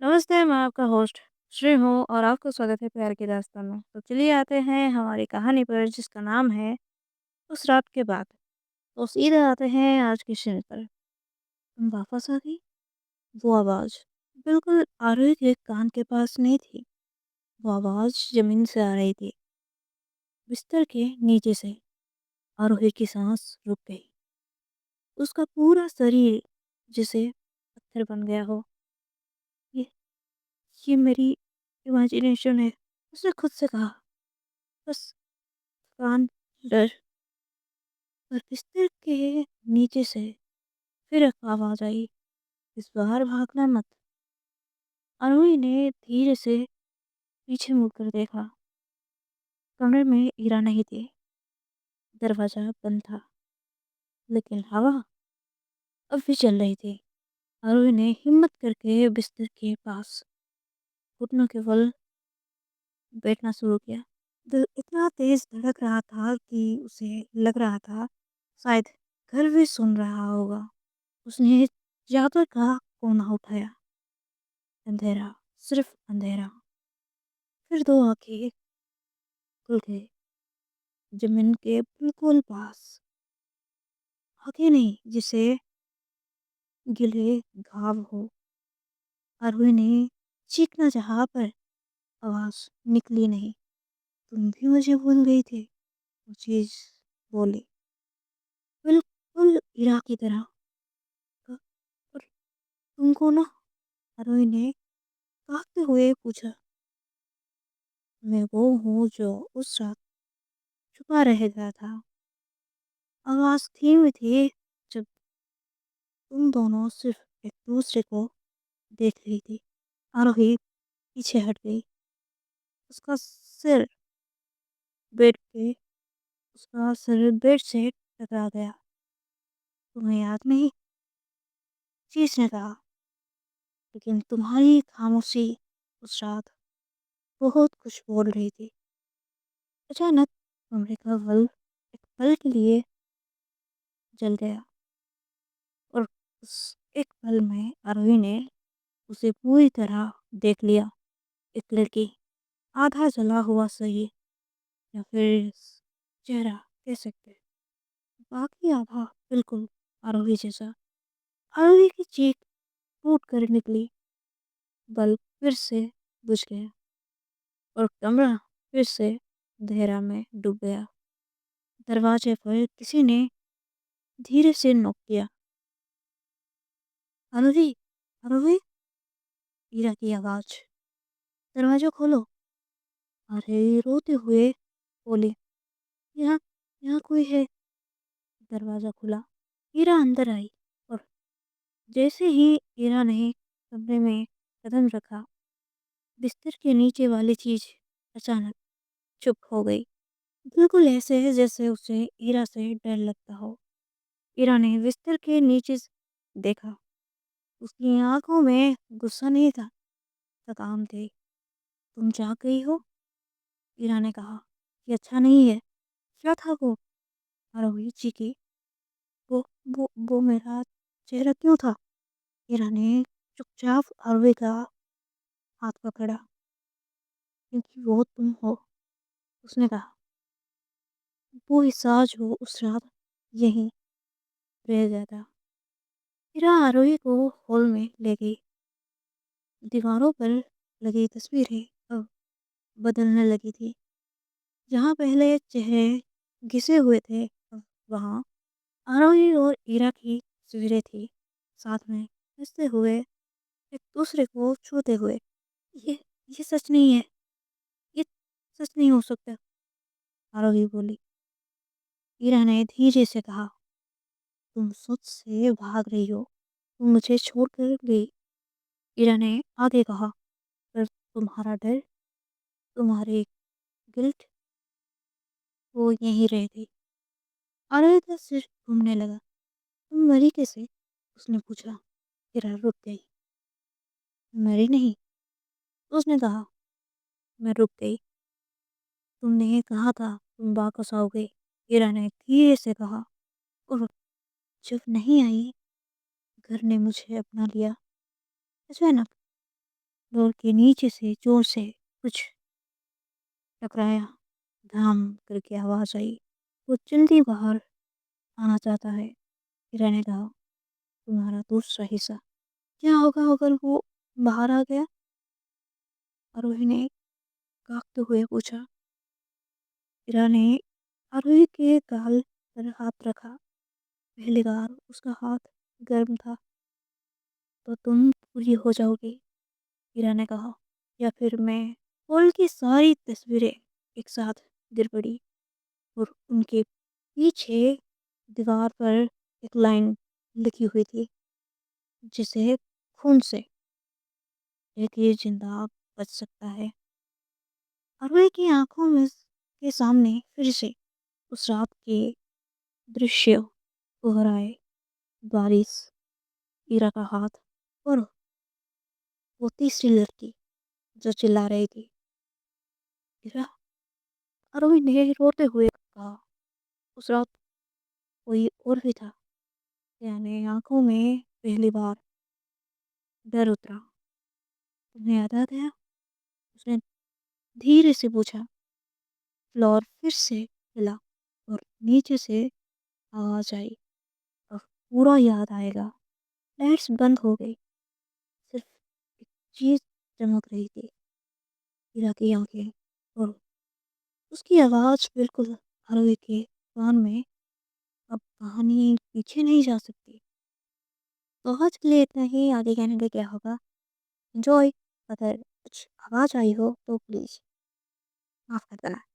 नमस्ते, मैं आपका होस्ट श्री हूँ और आपका स्वागत है प्यार की दास्तान में। तो चलिए आते हैं हमारी कहानी पर जिसका नाम है उस रात के बाद। तो सीधे आते हैं आज के शेर पर। तुम वापस आ गई? वो आवाज़ बिल्कुल आरोही के कान के पास नहीं थी। वो आवाज़ ज़मीन से आ रही थी, बिस्तर के नीचे से। आरोही की सांस रुक गई। उसका पूरा शरीर जैसे पत्थर बन गया हो। ये ये मेरी इमेजिनेशन है, उसने खुद से कहा। बस कान डर पर बिस्तर के नीचे से फिर एक आवाज आई, इस बार भागना मत। अरुई ने धीरे से पीछे मुड़कर देखा। कमरे में ईरा नहीं थी। दरवाजा बंद था, लेकिन हवा अब भी चल रही थी। अरुई ने हिम्मत करके बिस्तर के पास घुटनों के बल बैठना शुरू किया। दिल इतना तेज धड़क रहा था कि उसे लग रहा था शायद घर भी सुन रहा होगा। उसने चादर का कोना उठाया। अंधेरा, सिर्फ अंधेरा। फिर दो आंखें खुल गई, जमीन के बिल्कुल पास। आंखें नहीं, जिसे गिले घाव हो। आरोही ने चीखना चाहा पर आवाज निकली नहीं। तुम भी मुझे भूल गई थी, वो चीज बोली, बिल्कुल इरा की तरह। पर तुमको ना, आरोही ने कांपते हुए पूछा। मैं वो हूँ जो उस रात छुपा रह गया था। आवाज धीमी थी जब तुम दोनों सिर्फ एक दूसरे को देख रही थी। आरोही पीछे हट गई। उसका सिर बेड पे उसका सिर बेड से टकरा गया। तुम्हें याद नहीं? चीज ने कहा। लेकिन तुम्हारी खामोशी उस रात बहुत कुछ बोल रही थी। अचानक कमरे का बल्ब एक पल के लिए जल गया और उस एक पल में आरोही ने उसे पूरी तरह देख लिया। एक लड़की, आधा जला हुआ सही, या फिर चेहरा कह सकते हैं। बाकी आधा बिल्कुल आरोही जैसा। आरोही की चीख फूट कर निकली। बल्ब फिर से बुझ गया और कमरा फिर से अंधेरा में डूब गया। दरवाजे पर किसी ने धीरे से नॉक किया। आरोही, आरोही, ईरा की आवाज। दरवाजा खोलो। अरे रोते हुए बोली। यहाँ, यहाँ कोई है। दरवाजा खुला। ईरा अंदर आई और जैसे ही ईरा ने कमरे में कदम रखा, बिस्तर के नीचे वाली चीज अचानक चुप हो गई। बिल्कुल ऐसे है जैसे उसे ईरा से डर लगता हो। ईरा ने बिस्तर के नीचे देखा। उसकी आंखों में गुस्सा नहीं था, थकान थी। तुम जाग गई हो? ईरा ने कहा। ये अच्छा नहीं है। क्या था वो? आरोही चीखी। वो वो मेरा चेहरा क्यों था? ईरा ने चुपचाप आरोही का हाथ पकड़ा। क्योंकि वो तुम हो, उसने कहा। वो एहसास जो उस रात यहीं रह गया था। ईरा आरोही को हॉल में ले गई। दीवारों पर लगी तस्वीरें अब बदलने लगी थी। जहाँ पहले चेहरे घिसे हुए थे, अब वहाँ आरोही और ईरा की तस्वीरें थी, साथ में हंसते हुए, एक दूसरे को छूते हुए। ये ये सच नहीं है। ये सच नहीं हो सकता, आरोही बोली। ईरा ने धीरे से कहा। तुम सच से भाग रही हो। तुम मुझे छोड़कर गई। ईरा ने आगे कहा। पर तुम्हारा डर, तुम्हारी गिल्ट, वो यहीं रह गई। आरोही का सिर घूमने लगा। तुम मरी कैसे? उसने पूछा। ईरा रुक गई। मरी नहीं, उसने कहा। मैं रुक गई। तुमने कहा था तुम वापस आओगे, ईरा ने धीरे से कहा। और जब नहीं आई, घर ने मुझे अपना लिया। अचानक फ्लोर के नीचे से ज़ोर से कुछ टकराया। धाम करके आवाज़ आई। वो जल्दी बाहर आना चाहता है। हीरा ने कहा, तुम्हारा दूसरा हिस्सा। क्या होगा अगर वो बाहर आ गया? आरोही ने कांपते हुए पूछा। हीरा ने आरोही के गाल पर हाथ रखा। पहली बार उसका हाथ गर्म था। तो तुम पूरी हो जाओगी, हीरा ने कहा। या फिर मैं। हॉल की सारी तस्वीरें एक साथ गिर पड़ी और उनके पीछे दीवार पर एक लाइन लिखी हुई थी, जिसे खून से एक ये जिंदा बच सकता है। अरुण की आंखों में के सामने फिर से उस रात के दृश्य उभर आए। बारिश, ईरा का हाथ और वो तीसरी लड़की जो चिल्ला रही थी। ईरा, अरुण ने रोते हुए कहा। उस रात कोई और भी था। यानी आंखों में पहली बार डर उतरा। तुम्हें याद आ गया? उसने धीरे से पूछा। फ्लोर फिर से हिला और नीचे से आवाज आई। अब पूरा याद आएगा। लाइट्स बंद हो गई। सिर्फ एक चीज चमक रही थी, हीरा की आंखें। और उसकी आवाज बिल्कुल हर के कान में। अब कहानी पीछे नहीं जा सकती। तो आज के लिए इतना ही। आगे कहने का क्या होगा, एंजॉय। अगर कुछ आवाज आई हो तो प्लीज माफ कर देना।